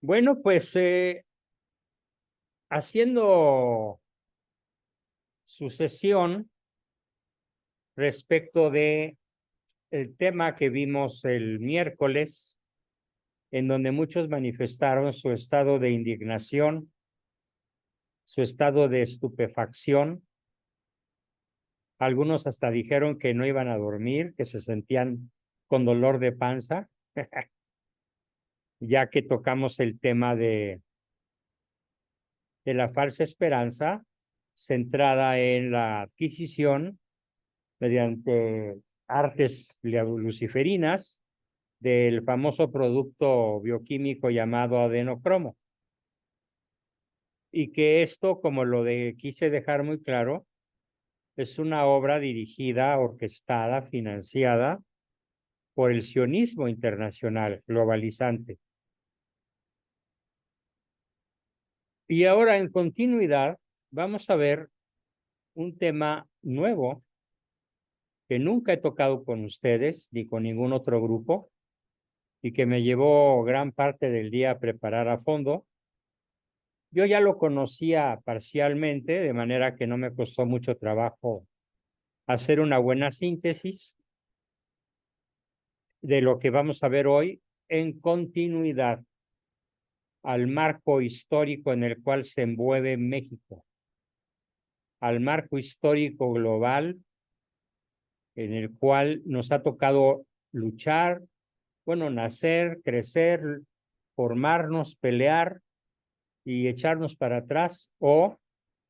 Bueno, pues haciendo sucesión respecto de el tema que vimos el miércoles, en donde muchos manifestaron su estado de indignación, su estado de estupefacción. Algunos hasta dijeron que no iban a dormir, que se sentían con dolor de panza, ya que tocamos el tema de la falsa esperanza centrada en la adquisición mediante artes luciferinas del famoso producto bioquímico llamado adenocromo. Y que esto, como quise dejar muy claro, es una obra dirigida, orquestada, financiada por el sionismo internacional globalizante. Y ahora, en continuidad, vamos a ver un tema nuevo que nunca he tocado con ustedes ni con ningún otro grupo, y que me llevó gran parte del día a preparar a fondo. Yo ya lo conocía parcialmente, de manera que no me costó mucho trabajo hacer una buena síntesis de lo que vamos a ver hoy en continuidad al marco histórico en el cual se envuelve México, al marco histórico global en el cual nos ha tocado luchar, bueno, nacer, crecer, formarnos, pelear y echarnos para atrás o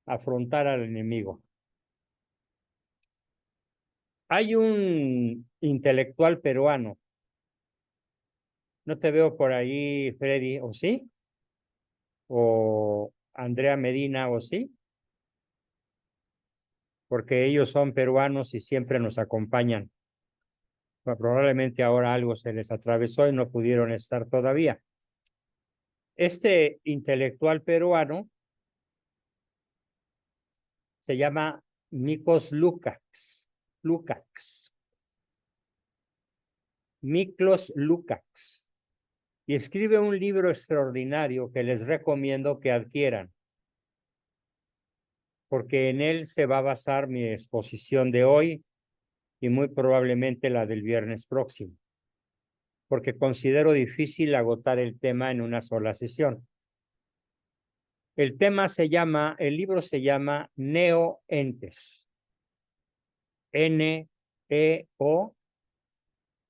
afrontar al enemigo. Hay un intelectual peruano, no te veo por ahí, Freddy, ¿o sí? ¿O Andrea Medina, o sí? Porque ellos son peruanos y siempre nos acompañan. Probablemente ahora algo se les atravesó y no pudieron estar todavía. Este intelectual peruano se llama Miklos Lukács. Miklos Lukács. Y escribe un libro extraordinario que les recomiendo que adquieran, porque en él se va a basar mi exposición de hoy y muy probablemente la del viernes próximo, porque considero difícil agotar el tema en una sola sesión. El libro se llama Neoentes. N-E-O,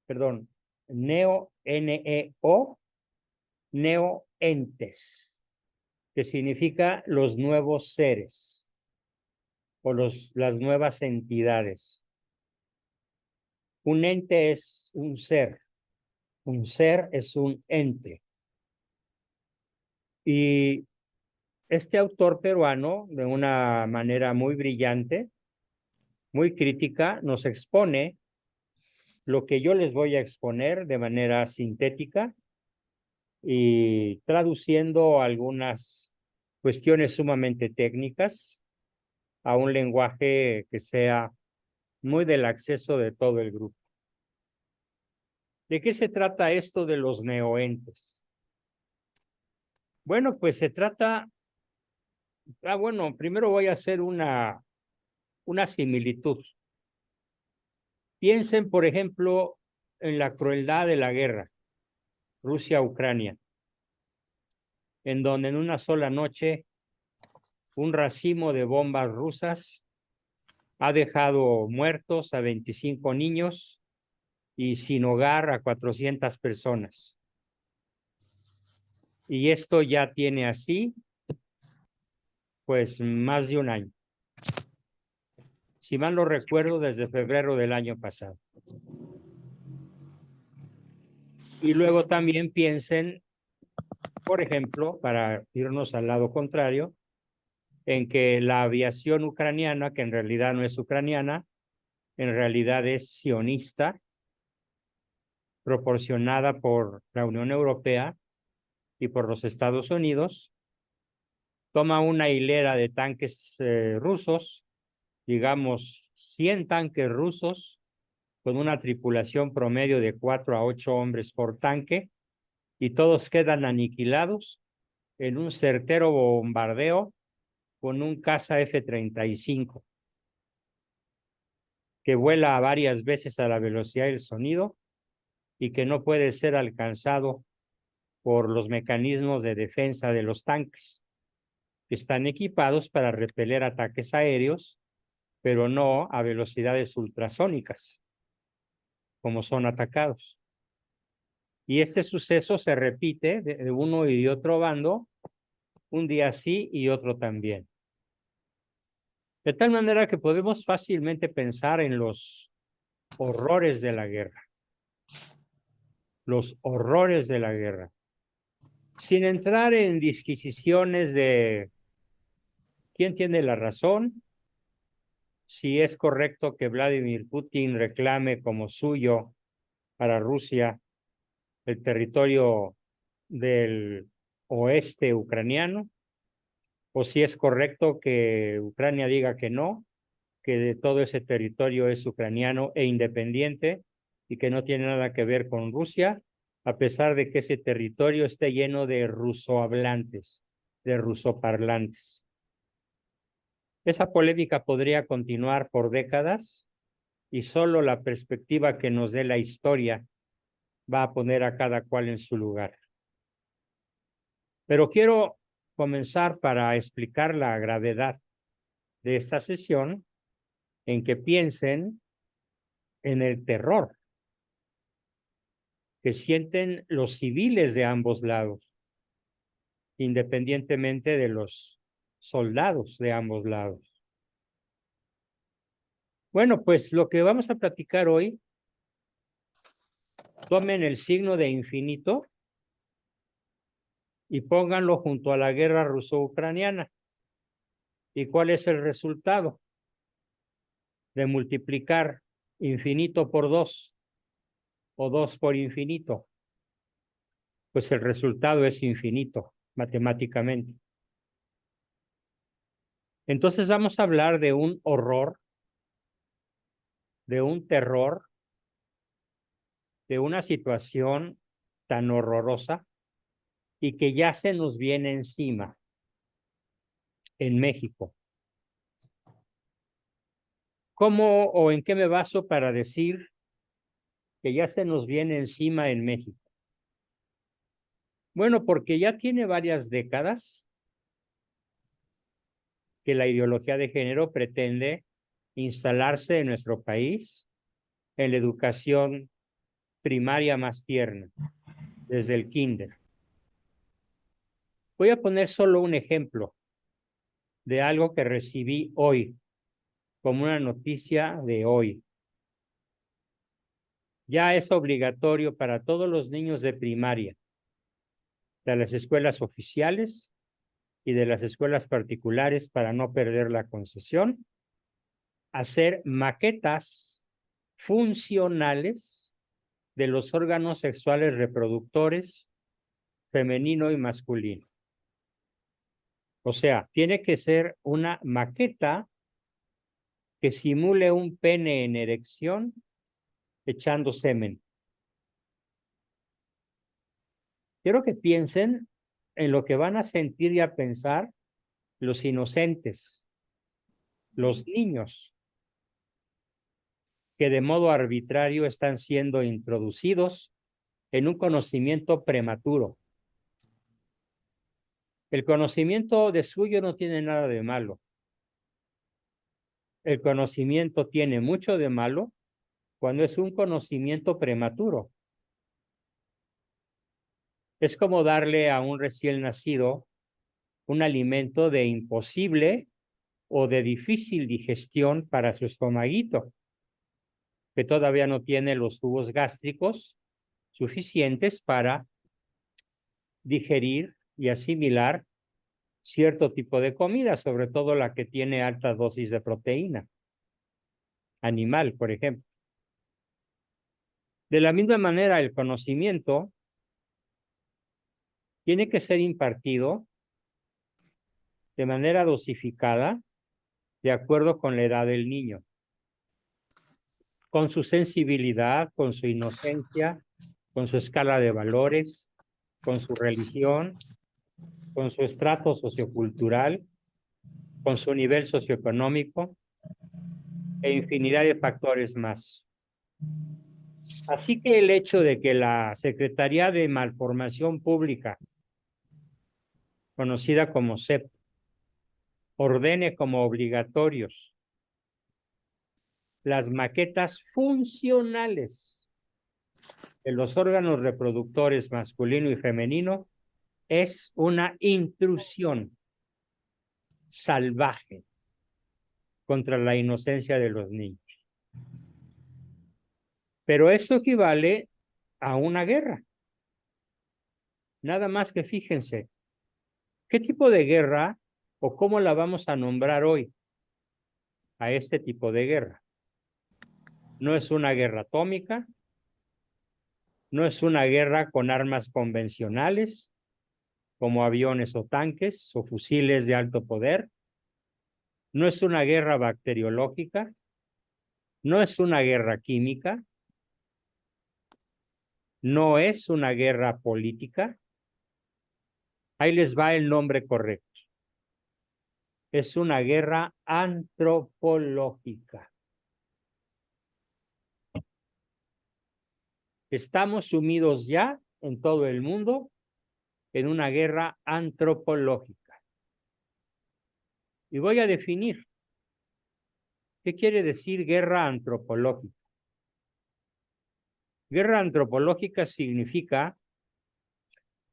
perdón, Neo-N-E-O, Neoentes, que significa los nuevos seres o las nuevas entidades. Un ente es un ser es un ente. Y este autor peruano, de una manera muy brillante, muy crítica, nos expone lo que yo les voy a exponer de manera sintética y traduciendo algunas cuestiones sumamente técnicas a un lenguaje que sea muy del acceso de todo el grupo. ¿De qué se trata esto de los neoentes? Bueno, pues se trata, bueno, primero voy a hacer una similitud. Piensen, por ejemplo, en la crueldad de la guerra, Rusia-Ucrania, en donde en una sola noche un racimo de bombas rusas ha dejado muertos a 25 niños y sin hogar a 400 personas. Y esto ya tiene así, pues, más de un año. Si mal no recuerdo, desde febrero del año pasado. Y luego también piensen, por ejemplo, para irnos al lado contrario, en que la aviación ucraniana, que en realidad no es ucraniana, en realidad es sionista, proporcionada por la Unión Europea y por los Estados Unidos, toma una hilera de tanques rusos, digamos 100 tanques rusos, con una tripulación promedio de 4 a 8 hombres por tanque, y todos quedan aniquilados en un certero bombardeo con un caza F-35 que vuela varias veces a la velocidad del sonido y que no puede ser alcanzado por los mecanismos de defensa de los tanques, que están equipados para repeler ataques aéreos, pero no a velocidades ultrasónicas, como son atacados. Y este suceso se repite de uno y de otro bando, un día sí y otro también. De tal manera que podemos fácilmente pensar en los horrores de la guerra. Los horrores de la guerra. Sin entrar en disquisiciones de quién tiene la razón, si es correcto que Vladimir Putin reclame como suyo para Rusia el territorio del oeste ucraniano, o si es correcto que Ucrania diga que no, que de todo ese territorio es ucraniano e independiente y que no tiene nada que ver con Rusia, a pesar de que ese territorio esté lleno de rusohablantes, de rusoparlantes. Esa polémica podría continuar por décadas y solo la perspectiva que nos dé la historia va a poner a cada cual en su lugar. Pero quiero comenzar para explicar la gravedad de esta sesión en que piensen en el terror que sienten los civiles de ambos lados, independientemente de los soldados de ambos lados. Bueno, pues lo que vamos a platicar hoy, tomen el signo de infinito y pónganlo junto a la guerra ruso-ucraniana. ¿Y cuál es el resultado? De multiplicar infinito por 2 o 2 por infinito. Pues el resultado es infinito, matemáticamente. Entonces vamos a hablar de un horror, de un terror, de una situación tan horrorosa y que ya se nos viene encima en México. ¿Cómo o en qué me baso para decir que ya se nos viene encima en México? Bueno, porque ya tiene varias décadas que la ideología de género pretende instalarse en nuestro país en la educación primaria más tierna, desde el kinder. Voy a poner solo un ejemplo de algo que recibí hoy, como una noticia de hoy. Ya es obligatorio para todos los niños de primaria, de las escuelas oficiales y de las escuelas particulares, para no perder la concesión, hacer maquetas funcionales de los órganos sexuales reproductores femenino y masculino. O sea, tiene que ser una maqueta que simule un pene en erección echando semen. Quiero que piensen en lo que van a sentir y a pensar los inocentes, los niños, que de modo arbitrario están siendo introducidos en un conocimiento prematuro. El conocimiento de suyo no tiene nada de malo. El conocimiento tiene mucho de malo cuando es un conocimiento prematuro. Es como darle a un recién nacido un alimento de imposible o de difícil digestión para su estomaguito, que todavía no tiene los tubos gástricos suficientes para digerir y asimilar cierto tipo de comida, sobre todo la que tiene alta dosis de proteína animal, por ejemplo. De la misma manera, el conocimiento tiene que ser impartido de manera dosificada, de acuerdo con la edad del niño, con su sensibilidad, con su inocencia, con su escala de valores, con su religión, con su estrato sociocultural, con su nivel socioeconómico e infinidad de factores más. Así que el hecho de que la Secretaría de Malformación Pública, conocida como SEP, ordene como obligatorios las maquetas funcionales de los órganos reproductores masculino y femenino es una intrusión salvaje contra la inocencia de los niños. Pero esto equivale a una guerra. Nada más que fíjense, ¿qué tipo de guerra o cómo la vamos a nombrar hoy a este tipo de guerra? No es una guerra atómica, no es una guerra con armas convencionales, como aviones o tanques o fusiles de alto poder, no es una guerra bacteriológica, no es una guerra química, no es una guerra política. Ahí les va el nombre correcto. Es una guerra antropológica. Estamos sumidos ya en todo el mundo en una guerra antropológica. Y voy a definir qué quiere decir guerra antropológica. Guerra antropológica significa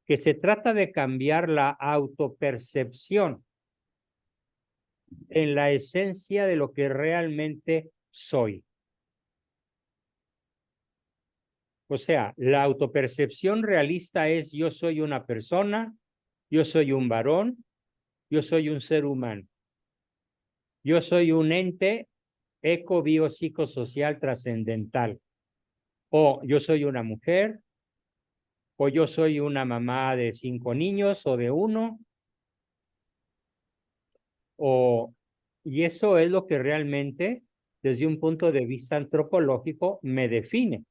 que se trata de cambiar la autopercepción en la esencia de lo que realmente soy. O sea, la autopercepción realista es yo soy una persona, yo soy un varón, yo soy un ser humano. Yo soy un ente eco-biopsicosocial trascendental. O yo soy una mujer, o yo soy una mamá de 5 niños o de 1, y eso es lo que realmente, desde un punto de vista antropológico, me define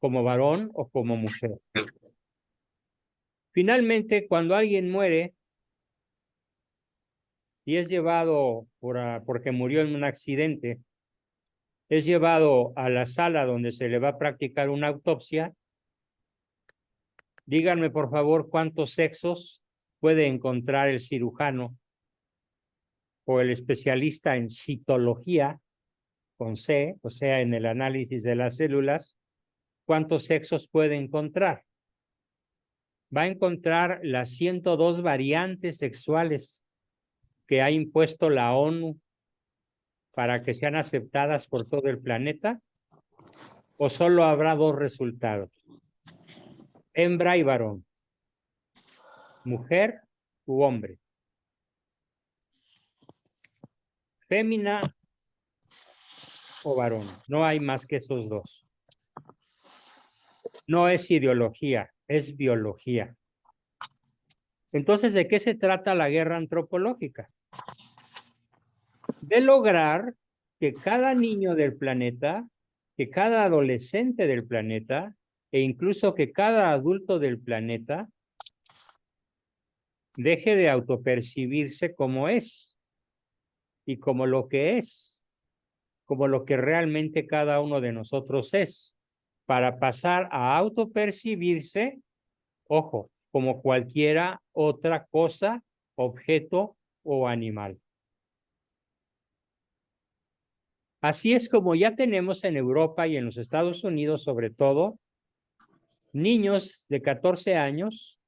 como varón o como mujer. Finalmente, cuando alguien muere y es llevado porque murió en un accidente, es llevado a la sala donde se le va a practicar una autopsia, díganme por favor cuántos sexos puede encontrar el cirujano o el especialista en citología, con C, o sea, en el análisis de las células, cuántos sexos puede encontrar. Va a encontrar las 102 variantes sexuales que ha impuesto la ONU para que sean aceptadas por todo el planeta, o solo habrá 2 resultados: hembra y varón, mujer u hombre, fémina o varón. No hay más que esos 2. No es ideología, es biología. Entonces, ¿de qué se trata la guerra antropológica? De lograr que cada niño del planeta, que cada adolescente del planeta, e incluso que cada adulto del planeta deje de autopercibirse como es y como lo que es, como lo que realmente cada uno de nosotros es, para pasar a autopercibirse, ojo, como cualquiera otra cosa, objeto o animal. Así es como ya tenemos en Europa y en los Estados Unidos, sobre todo, niños de 14 años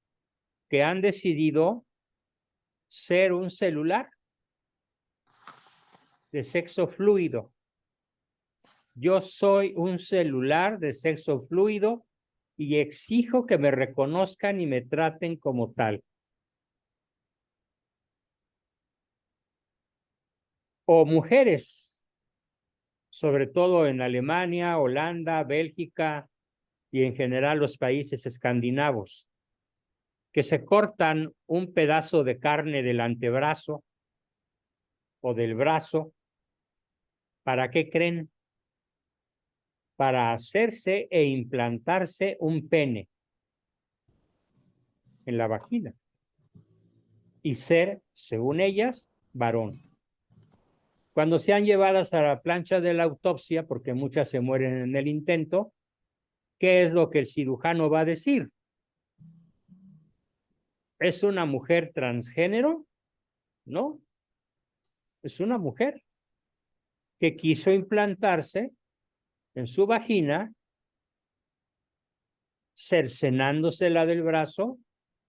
que han decidido ser un celular de sexo fluido. Yo soy un celular de sexo fluido y exijo que me reconozcan y me traten como tal. O mujeres, sobre todo en Alemania, Holanda, Bélgica y en general los países escandinavos, que se cortan un pedazo de carne del antebrazo o del brazo. ¿Para qué creen? Para hacerse e implantarse un pene. en la vagina y ser, según ellas, varón. Cuando sean llevadas a la plancha de la autopsia, porque muchas se mueren en el intento, ¿qué es lo que el cirujano va a decir? ¿Es una mujer transgénero? No, es una mujer que quiso implantarse en su vagina, cercenándosela del brazo,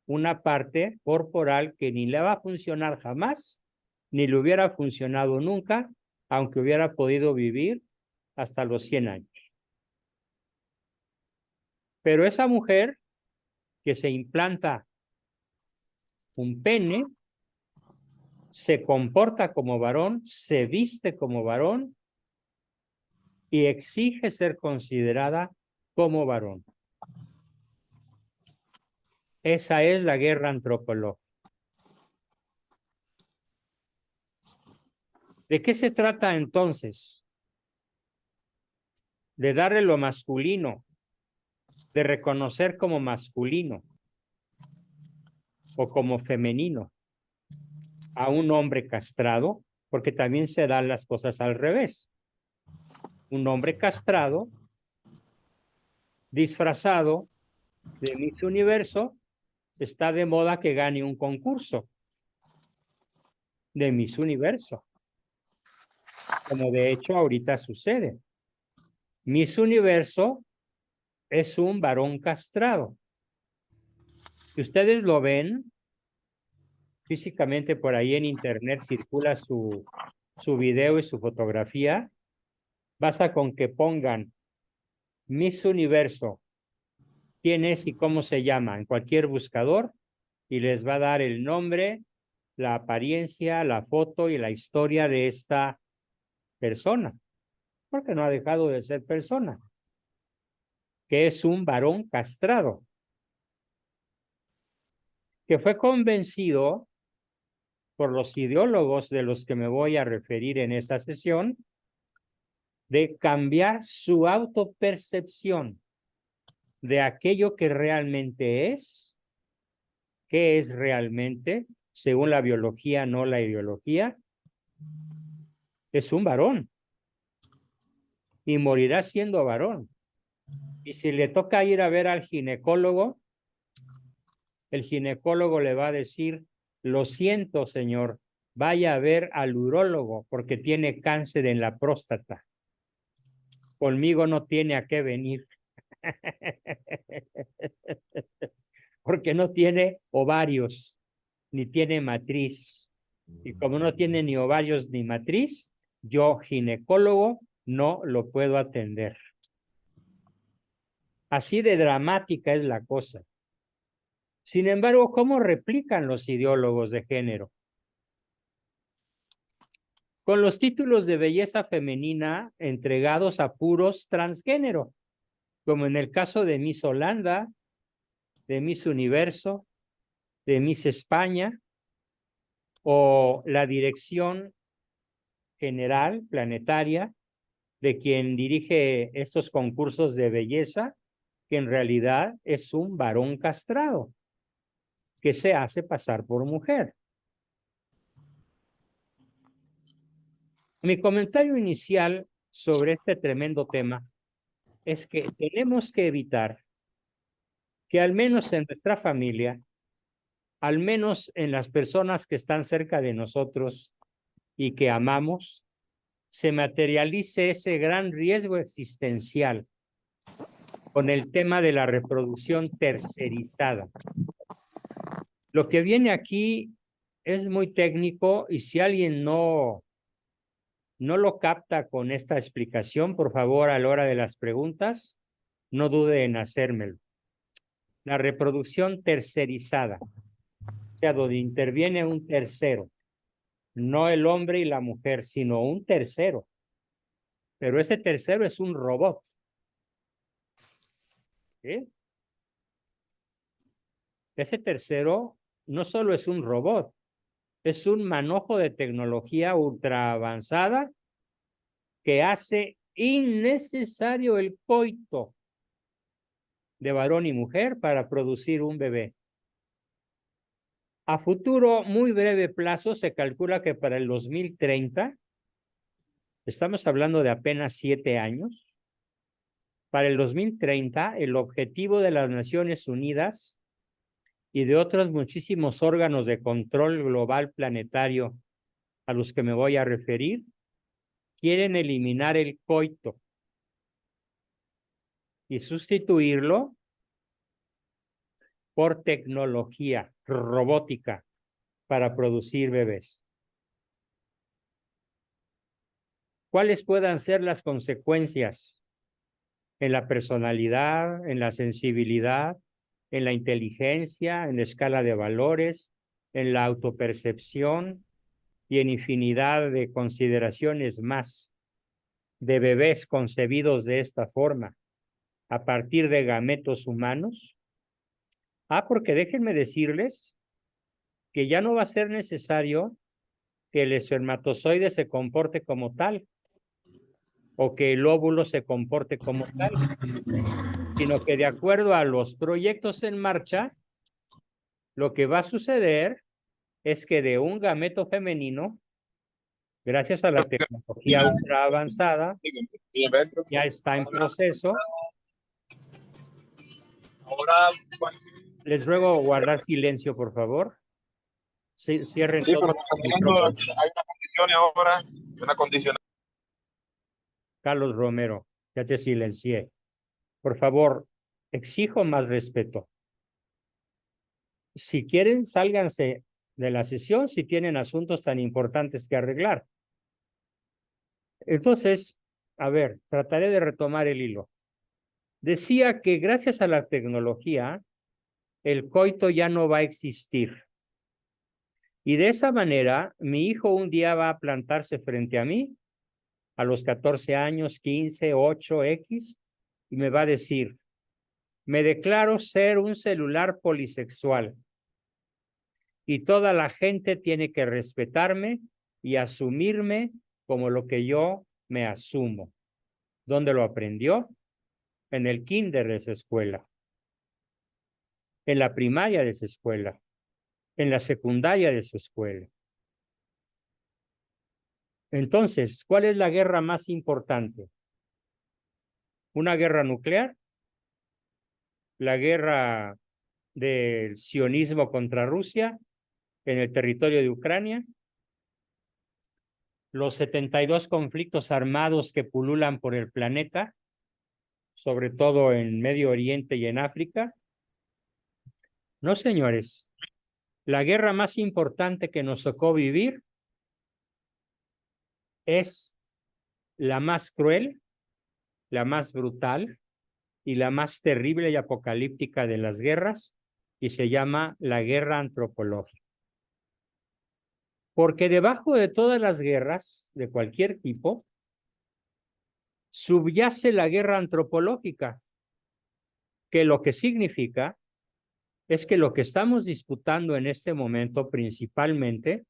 una parte corporal que ni le va a funcionar jamás, ni le hubiera funcionado nunca, aunque hubiera podido vivir hasta los 100 años. Pero esa mujer que se implanta un pene, se comporta como varón, se viste como varón y exige ser considerada como varón. Esa es la guerra antropológica. ¿De qué se trata entonces? De darle lo masculino, de reconocer como masculino o como femenino a un hombre castrado, porque también se dan las cosas al revés. Un hombre castrado, disfrazado de Miss Universo, está de moda que gane un concurso de Miss Universo, como de hecho ahorita sucede. Miss Universo es un varón castrado. Si ustedes lo ven, físicamente por ahí en internet circula su video y su fotografía, basta con que pongan Miss Universo, quién es y cómo se llama en cualquier buscador y les va a dar el nombre, la apariencia, la foto y la historia de esta persona, porque no ha dejado de ser persona, que es un varón castrado, que fue convencido por los ideólogos de los que me voy a referir en esta sesión, de cambiar su autopercepción de aquello que realmente es, qué es realmente, según la biología, no la ideología, es un varón y morirá siendo varón. Y si le toca ir a ver al ginecólogo, el ginecólogo le va a decir, lo siento, señor, vaya a ver al urólogo porque tiene cáncer en la próstata. Conmigo no tiene a qué venir. Porque no tiene ovarios, ni tiene matriz. Y como no tiene ni ovarios ni matriz, yo, ginecólogo, no lo puedo atender. Así de dramática es la cosa. Sin embargo, ¿cómo replican los ideólogos de género? Con los títulos de belleza femenina entregados a puros transgénero, como en el caso de Miss Holanda, de Miss Universo, de Miss España, o la dirección general planetaria de quien dirige estos concursos de belleza, que en realidad es un varón castrado, que se hace pasar por mujer. Mi comentario inicial sobre este tremendo tema es que tenemos que evitar que al menos en nuestra familia, al menos en las personas que están cerca de nosotros y que amamos, se materialice ese gran riesgo existencial con el tema de la reproducción tercerizada. Lo que viene aquí es muy técnico y si alguien no lo capta con esta explicación, por favor, a la hora de las preguntas, no dude en hacérmelo. La reproducción tercerizada, o sea, donde interviene un tercero, no el hombre y la mujer, sino un tercero. Pero ese tercero es un robot. ¿Sí? Ese tercero no solo es un robot, es un manojo de tecnología ultra avanzada que hace innecesario el coito de varón y mujer para producir un bebé. A futuro, muy breve plazo, se calcula que para el 2030, estamos hablando de apenas 7 años, para el 2030, el objetivo de las Naciones Unidas y de otros muchísimos órganos de control global planetario a los que me voy a referir, quieren eliminar el coito y sustituirlo por tecnología robótica para producir bebés. ¿Cuáles puedan ser las consecuencias en la personalidad, en la sensibilidad, en la inteligencia, en la escala de valores, en la autopercepción y en infinidad de consideraciones más de bebés concebidos de esta forma a partir de gametos humanos? Porque déjenme decirles que ya no va a ser necesario que el espermatozoide se comporte como tal o que el óvulo se comporte como tal, sino que de acuerdo a los proyectos en marcha, lo que va a suceder es que de un gameto femenino, gracias a la tecnología ultra avanzada, ya está en proceso. Les ruego guardar silencio, por favor. Cierren Sí, todos pero los micrófonos. hay una condición ahora, una condición. Carlos Romero, ya te silencié. Por favor, exijo más respeto. Si quieren, sálganse de la sesión si tienen asuntos tan importantes que arreglar. Entonces, a ver, trataré de retomar el hilo. Decía que gracias a la tecnología, el coito ya no va a existir. Y de esa manera, mi hijo un día va a plantarse frente a mí, a los 14 años, 15, 8, X, y me va a decir, me declaro ser un celular polisexual y toda la gente tiene que respetarme y asumirme como lo que yo me asumo. ¿Dónde lo aprendió? En el kinder de esa escuela, en la primaria de esa escuela, en la secundaria de su escuela. Entonces, ¿cuál es la guerra más importante? ¿Una guerra nuclear? ¿La guerra del sionismo contra Rusia en el territorio de Ucrania? ¿Los 72 conflictos armados que pululan por el planeta, sobre todo en Medio Oriente y en África? No, señores. La guerra más importante que nos tocó vivir es la más cruel, la más brutal y la más terrible y apocalíptica de las guerras, y se llama la guerra antropológica. Porque debajo de todas las guerras, de cualquier tipo, subyace la guerra antropológica, que lo que significa es que lo que estamos disputando en este momento principalmente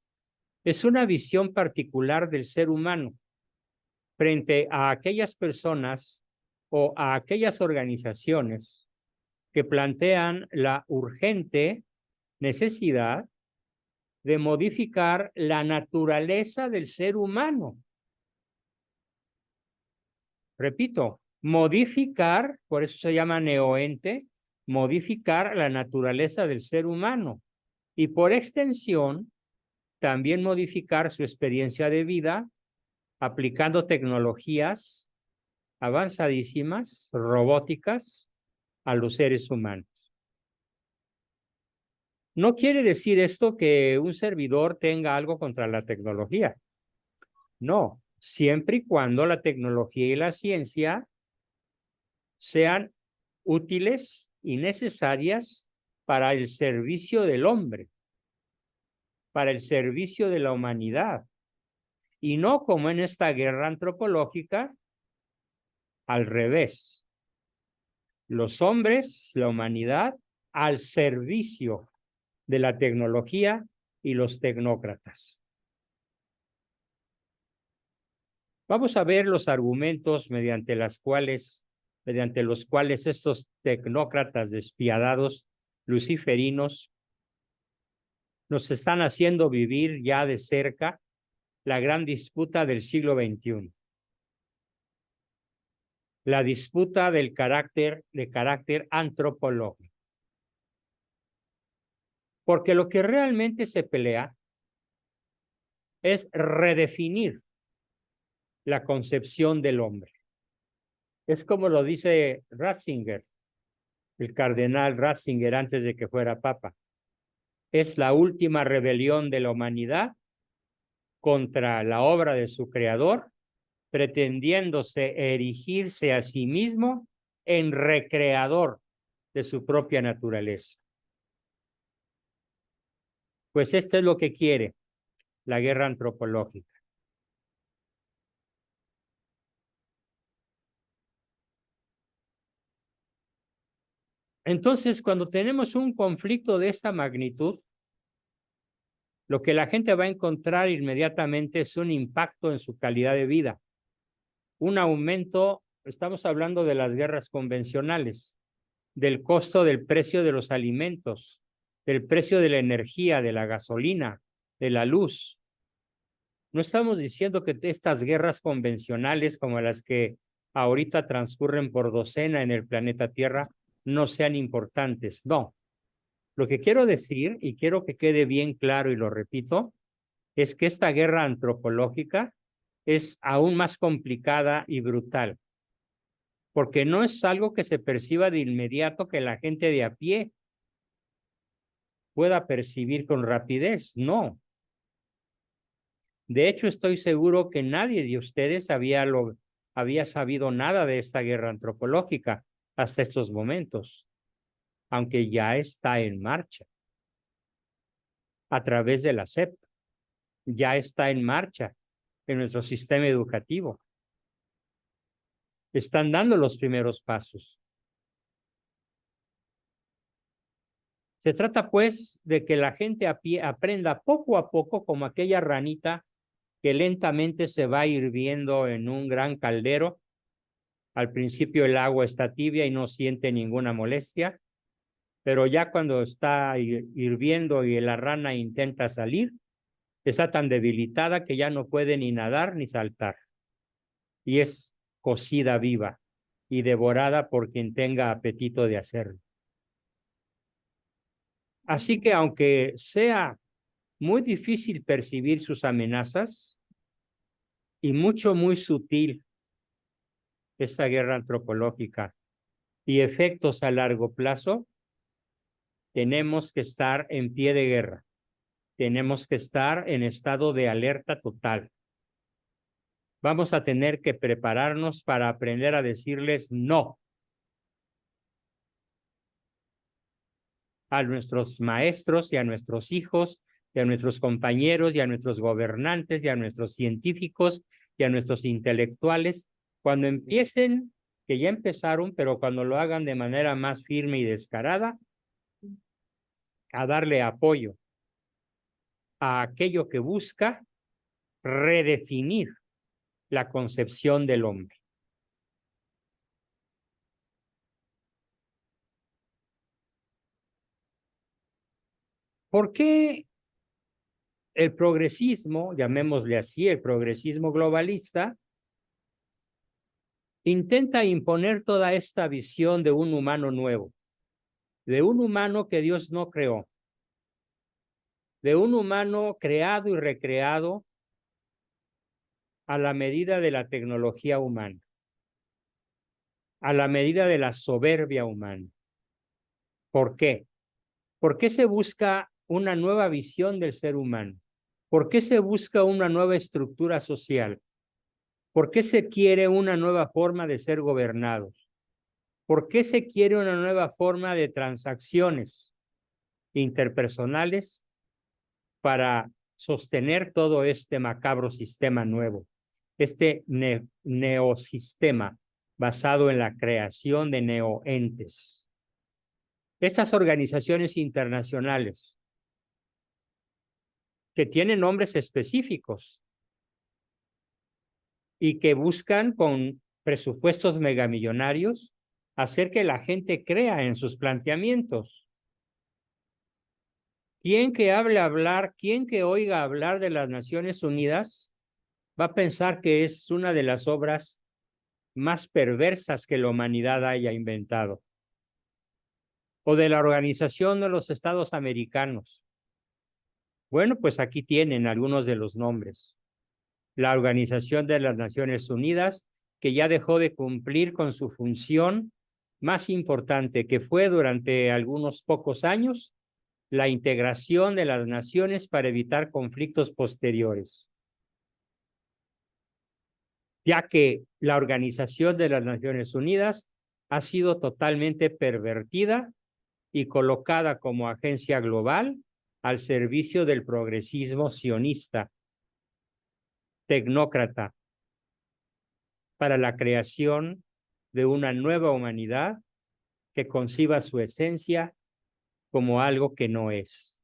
es una visión particular del ser humano frente a aquellas personas o a aquellas organizaciones que plantean la urgente necesidad de modificar la naturaleza del ser humano. Repito, modificar, por eso se llama neoente, modificar la naturaleza del ser humano y por extensión también modificar su experiencia de vida aplicando tecnologías avanzadísimas, robóticas, a los seres humanos. No quiere decir esto que un servidor tenga algo contra la tecnología. No, siempre y cuando la tecnología y la ciencia sean útiles y necesarias para el servicio del hombre, para el servicio de la humanidad, y no como en esta guerra antropológica, al revés. Los hombres, la humanidad, al servicio de la tecnología y los tecnócratas. Vamos a ver los argumentos mediante los cuales estos tecnócratas despiadados, luciferinos, nos están haciendo vivir ya de cerca la gran disputa del siglo XXI. La disputa de carácter antropológico. Porque lo que realmente se pelea es redefinir la concepción del hombre. Es como lo dice Ratzinger, el cardenal Ratzinger antes de que fuera papa. Es la última rebelión de la humanidad contra la obra de su creador, pretendiéndose erigirse a sí mismo en recreador de su propia naturaleza. Pues esto es lo que quiere la guerra antropológica. Entonces, cuando tenemos un conflicto de esta magnitud, lo que la gente va a encontrar inmediatamente es un impacto en su calidad de vida, un aumento, estamos hablando de las guerras convencionales, del costo del precio de los alimentos, del precio de la energía, de la gasolina, de la luz. No estamos diciendo que estas guerras convencionales como las que ahorita transcurren por docena en el planeta Tierra no sean importantes, no. Lo que quiero decir, y quiero que quede bien claro y lo repito, es que esta guerra antropológica es aún más complicada y brutal, porque no es algo que se perciba de inmediato que la gente de a pie pueda percibir con rapidez, no. De hecho, estoy seguro que nadie de ustedes había sabido nada de esta guerra antropológica hasta estos momentos, aunque ya está en marcha a través de la SEP, ya está en marcha en nuestro sistema educativo. Están dando los primeros pasos. Se trata, pues, de que la gente a pie aprenda poco a poco, como aquella ranita que lentamente se va hirviendo en un gran caldero. Al principio el agua está tibia y no siente ninguna molestia, pero ya cuando está hirviendo y la rana intenta salir, está tan debilitada que ya no puede ni nadar ni saltar. Y es cocida viva y devorada por quien tenga apetito de hacerlo. Así que aunque sea muy difícil percibir sus amenazas y muy sutil esta guerra antropológica y efectos a largo plazo, tenemos que estar en pie de guerra. Tenemos que estar en estado de alerta total. Vamos a tener que prepararnos para aprender a decirles no a nuestros maestros y a nuestros hijos y a nuestros compañeros y a nuestros gobernantes y a nuestros científicos y a nuestros intelectuales cuando empiecen, que ya empezaron, pero cuando lo hagan de manera más firme y descarada, a darle apoyo a aquello que busca redefinir la concepción del hombre. ¿Por qué el progresismo, llamémosle así, el progresismo globalista, intenta imponer toda esta visión de un humano nuevo, de un humano que Dios no creó, de un humano creado y recreado a la medida de la tecnología humana, a la medida de la soberbia humana? ¿Por qué? ¿Por qué se busca una nueva visión del ser humano? ¿Por qué se busca una nueva estructura social? ¿Por qué se quiere una nueva forma de ser gobernados? ¿Por qué se quiere una nueva forma de transacciones interpersonales para sostener todo este macabro sistema nuevo? Este neosistema basado en la creación de neoentes. Estas organizaciones internacionales que tienen nombres específicos y que buscan con presupuestos megamillonarios hacer que la gente crea en sus planteamientos. Quien que oiga hablar de las Naciones Unidas va a pensar que es una de las obras más perversas que la humanidad haya inventado. O de la Organización de los Estados Americanos. Bueno, pues aquí tienen algunos de los nombres. La Organización de las Naciones Unidas, que ya dejó de cumplir con su función más importante, que fue durante algunos pocos años la integración de las naciones para evitar conflictos posteriores, ya que la Organización de las Naciones Unidas ha sido totalmente pervertida y colocada como agencia global al servicio del progresismo sionista, tecnócrata, para la creación de una nueva humanidad que conciba su esencia como algo que no es.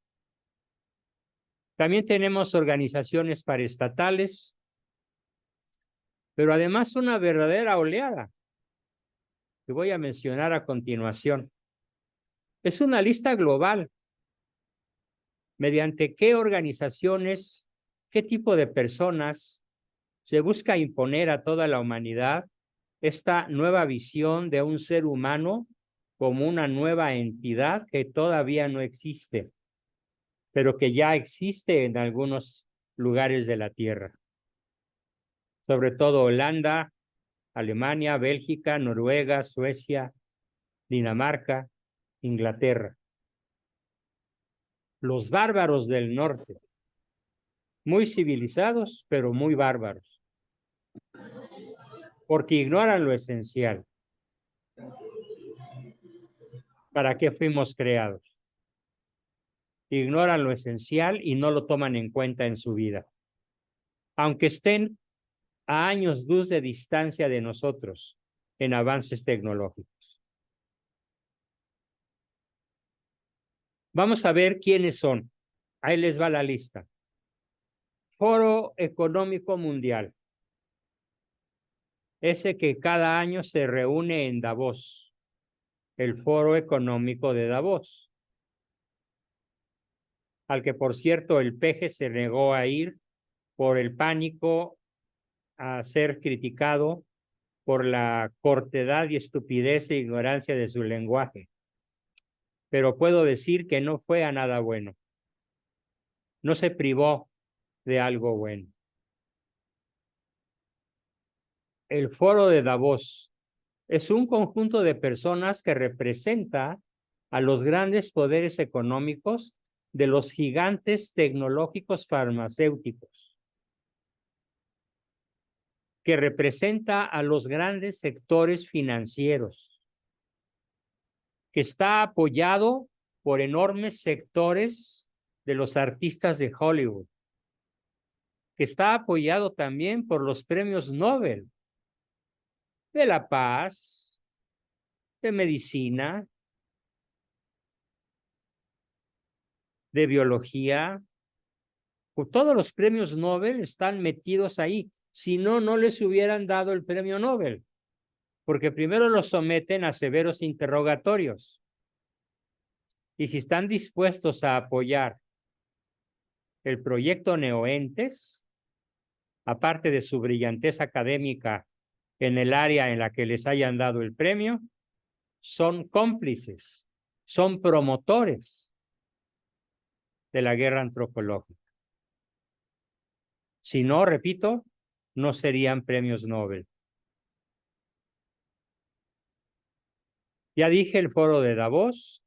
También tenemos organizaciones paraestatales, pero además una verdadera oleada que voy a mencionar a continuación. Es una lista global. ¿Mediante qué organizaciones, qué tipo de personas se busca imponer a toda la humanidad esta nueva visión de un ser humano como una nueva entidad que todavía no existe, pero que ya existe en algunos lugares de la Tierra? Sobre todo Holanda, Alemania, Bélgica, Noruega, Suecia, Dinamarca, Inglaterra. Los bárbaros del norte, muy civilizados, pero muy bárbaros, porque ignoran lo esencial. ¿Para qué fuimos creados? Ignoran lo esencial y no lo toman en cuenta en su vida. Aunque estén a años luz de distancia de nosotros en avances tecnológicos. Vamos a ver quiénes son. Ahí les va la lista. Foro Económico Mundial. Ese que cada año se reúne en Davos. El Foro Económico de Davos. Al que, por cierto, el peje se negó a ir por el pánico a ser criticado por la cortedad y estupidez e ignorancia de su lenguaje. Pero puedo decir que no fue a nada bueno. No se privó de algo bueno. El Foro de Davos es un conjunto de personas que representa a los grandes poderes económicos de los gigantes tecnológicos farmacéuticos, que representa a los grandes sectores financieros, que está apoyado por enormes sectores de los artistas de Hollywood, que está apoyado también por los premios Nobel de la paz, de medicina, de biología. Todos los premios Nobel están metidos ahí. Si no, no les hubieran dado el premio Nobel, porque primero los someten a severos interrogatorios. Y si están dispuestos a apoyar el proyecto Neoentes, aparte de su brillantez académica en el área en la que les hayan dado el premio, son cómplices, son promotores de la guerra antropológica. Si no, repito, no serían premios Nobel. Ya dije el Foro de Davos,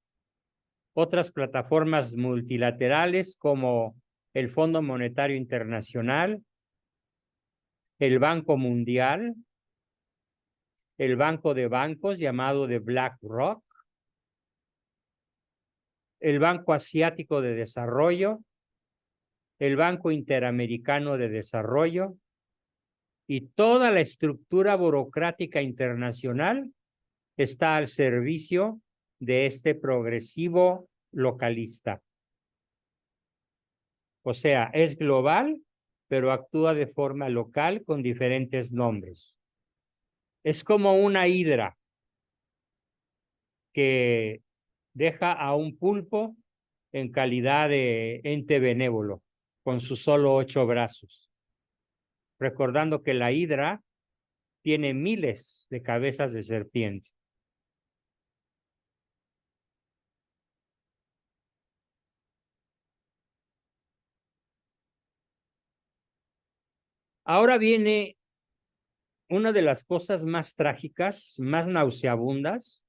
otras plataformas multilaterales como el Fondo Monetario Internacional, el Banco Mundial, el Banco de Bancos llamado de BlackRock, el Banco Asiático de Desarrollo, el Banco Interamericano de Desarrollo y toda la estructura burocrática internacional está al servicio de este progresivo localista. O sea, es global, pero actúa de forma local con diferentes nombres. Es como una hidra que deja a un pulpo en calidad de ente benévolo, con sus solo 8 brazos, recordando que la hidra tiene miles de cabezas de serpiente. Ahora viene una de las cosas más trágicas, más nauseabundas.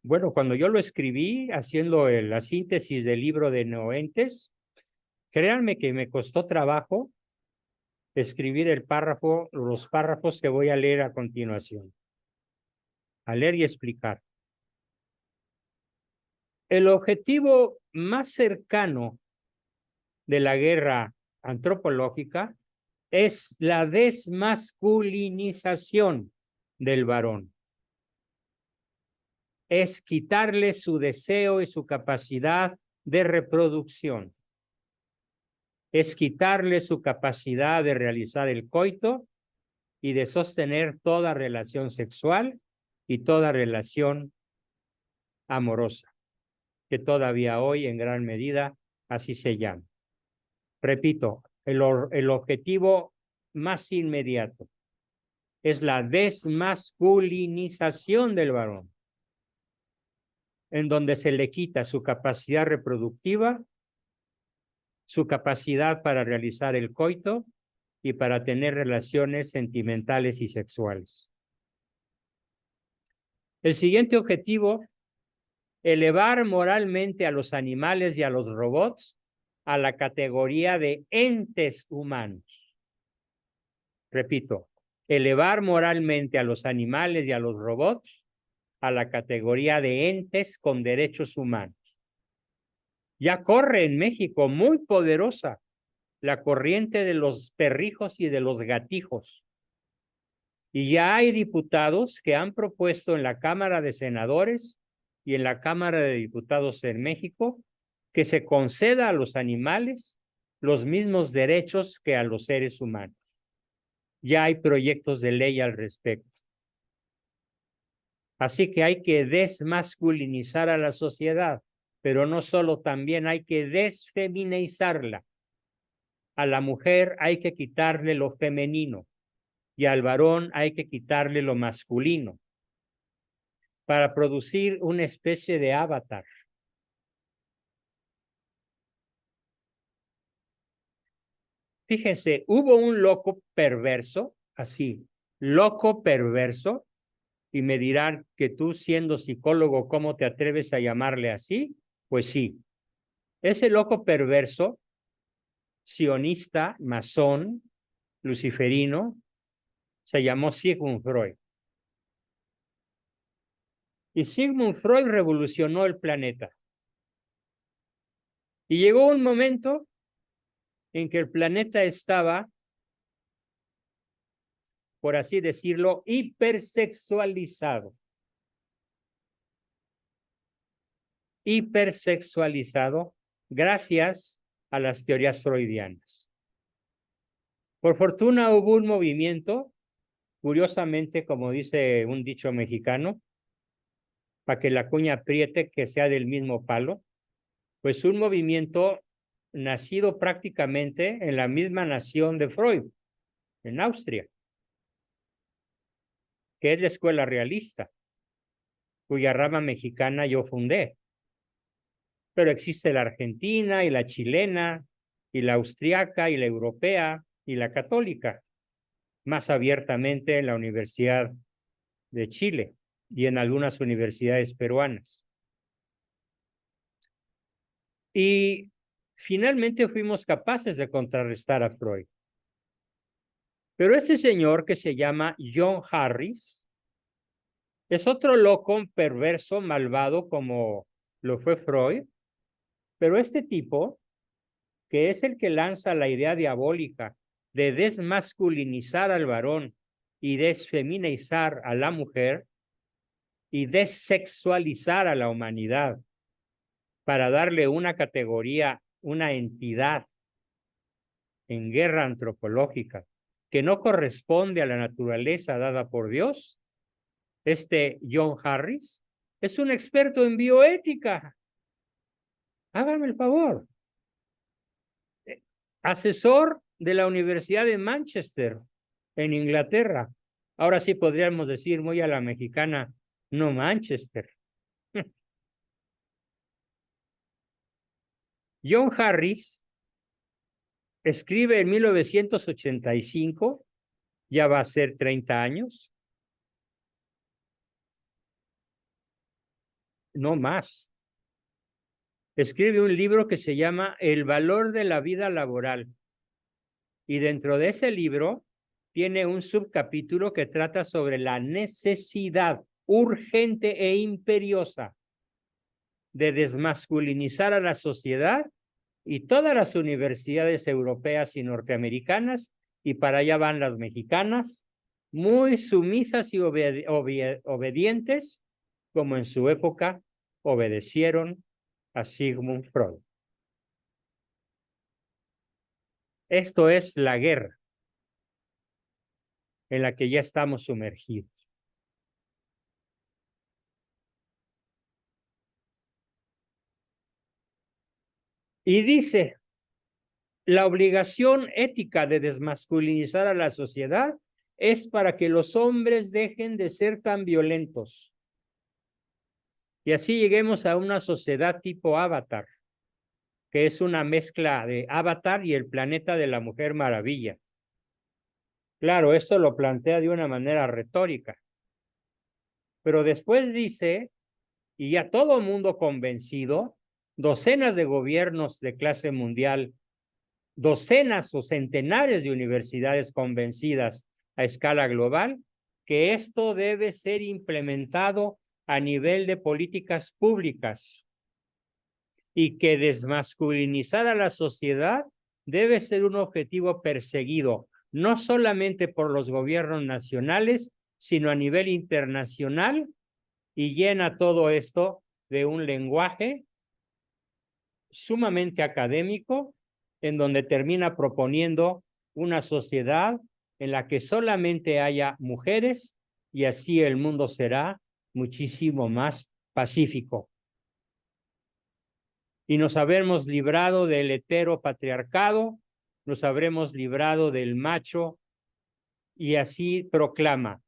Bueno, cuando yo lo escribí, haciendo la síntesis del libro de Noentes, créanme que me costó trabajo escribir los párrafos que voy a leer a continuación. A leer y explicar. El objetivo más cercano de la guerra antropológica es la desmasculinización del varón. Es quitarle su deseo y su capacidad de reproducción. Es quitarle su capacidad de realizar el coito y de sostener toda relación sexual y toda relación amorosa, que todavía hoy en gran medida así se llama. Repito, el objetivo más inmediato es la desmasculinización del varón, en donde se le quita su capacidad reproductiva, su capacidad para realizar el coito y para tener relaciones sentimentales y sexuales. El siguiente objetivo, elevar moralmente a los animales y a los robots a la categoría de entes humanos. Repito, elevar moralmente a los animales y a los robots a la categoría de entes con derechos humanos. Ya corre en México muy poderosa la corriente de los perrijos y de los gatijos. Y ya hay diputados que han propuesto en la Cámara de Senadores y en la Cámara de Diputados en México que se conceda a los animales los mismos derechos que a los seres humanos. Ya hay proyectos de ley al respecto. Así que hay que desmasculinizar a la sociedad, pero no solo, también hay que desfeminizarla. A la mujer hay que quitarle lo femenino y al varón hay que quitarle lo masculino para producir una especie de avatar. Fíjense, hubo un loco perverso, así, loco perverso, y me dirán que tú siendo psicólogo, ¿cómo te atreves a llamarle así? Pues sí, ese loco perverso, sionista, masón, luciferino, se llamó Sigmund Freud. Y Sigmund Freud revolucionó el planeta. Y llegó un momento en que el planeta estaba, por así decirlo, hipersexualizado. Hipersexualizado gracias a las teorías freudianas. Por fortuna hubo un movimiento, curiosamente, como dice un dicho mexicano, para que la cuña apriete que sea del mismo palo, pues un movimiento nacido prácticamente en la misma nación de Freud, en Austria, que es la escuela realista, cuya rama mexicana yo fundé. Pero existe la argentina y la chilena y la austriaca y la europea y la católica, más abiertamente en la Universidad de Chile y en algunas universidades peruanas. Y finalmente fuimos capaces de contrarrestar a Freud. Pero este señor que se llama John Harris es otro loco, perverso, malvado como lo fue Freud, pero este tipo, que es el que lanza la idea diabólica de desmasculinizar al varón y desfeminizar a la mujer y desexualizar a la humanidad para darle una categoría, una entidad en guerra antropológica que no corresponde a la naturaleza dada por Dios. Este John Harris es un experto en bioética. Hágame el favor. Asesor de la Universidad de Manchester, en Inglaterra. Ahora sí podríamos decir muy a la mexicana, no Manchester. John Harris escribe en 1985, ya va a ser 30 años, no más. Escribe un libro que se llama El valor de la vida laboral. Y dentro de ese libro tiene un subcapítulo que trata sobre la necesidad urgente e imperiosa de desmasculinizar a la sociedad, y todas las universidades europeas y norteamericanas, y para allá van las mexicanas, muy sumisas y obedientes, como en su época obedecieron a Sigmund Freud. Esto es la guerra en la que ya estamos sumergidos. Y dice, la obligación ética de desmasculinizar a la sociedad es para que los hombres dejen de ser tan violentos. Y así lleguemos a una sociedad tipo Avatar, que es una mezcla de Avatar y el planeta de la Mujer Maravilla. Claro, esto lo plantea de una manera retórica, pero después dice, y ya todo el mundo convencido, docenas de gobiernos de clase mundial, docenas o centenares de universidades convencidas a escala global, que esto debe ser implementado a nivel de políticas públicas, y que desmasculinizar a la sociedad debe ser un objetivo perseguido, no solamente por los gobiernos nacionales, sino a nivel internacional, y llena todo esto de un lenguaje sumamente académico, en donde termina proponiendo una sociedad en la que solamente haya mujeres, y así el mundo será muchísimo más pacífico. Y nos habremos librado del heteropatriarcado, nos habremos librado del macho, y así proclama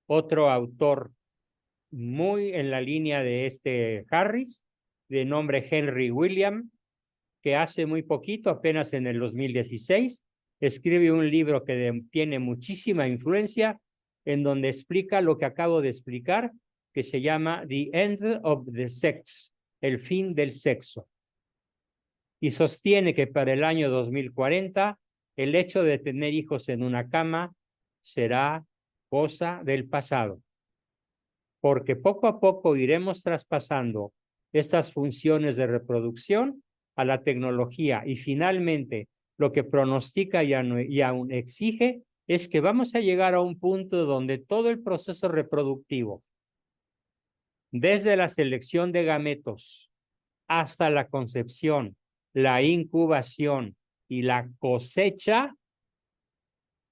otro autor muy en la línea de este Harris, de nombre Henry William, que hace muy poquito, apenas en el 2016, escribe un libro que tiene muchísima influencia, en donde explica lo que acabo de explicar, que se llama The End of the Sex, el fin del sexo. Y sostiene que para el año 2040, el hecho de tener hijos en una cama será cosa del pasado, porque poco a poco iremos traspasando estas funciones de reproducción a la tecnología, y finalmente lo que pronostica y aún exige es que vamos a llegar a un punto donde todo el proceso reproductivo, desde la selección de gametos hasta la concepción, la incubación y la cosecha,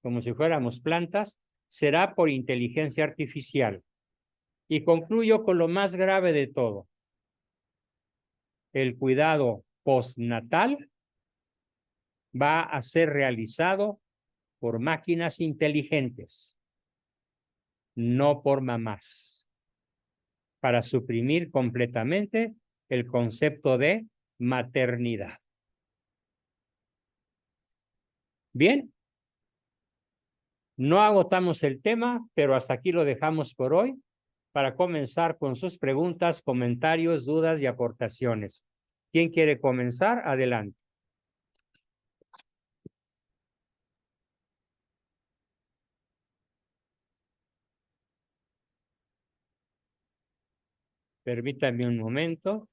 como si fuéramos plantas, será por inteligencia artificial. Y concluyo con lo más grave de todo: el cuidado postnatal va a ser realizado por máquinas inteligentes, no por mamás, para suprimir completamente el concepto de maternidad. Bien, no agotamos el tema, pero hasta aquí lo dejamos por hoy, para comenzar con sus preguntas, comentarios, dudas y aportaciones. ¿Quién quiere comenzar? Adelante. Permítame un momento.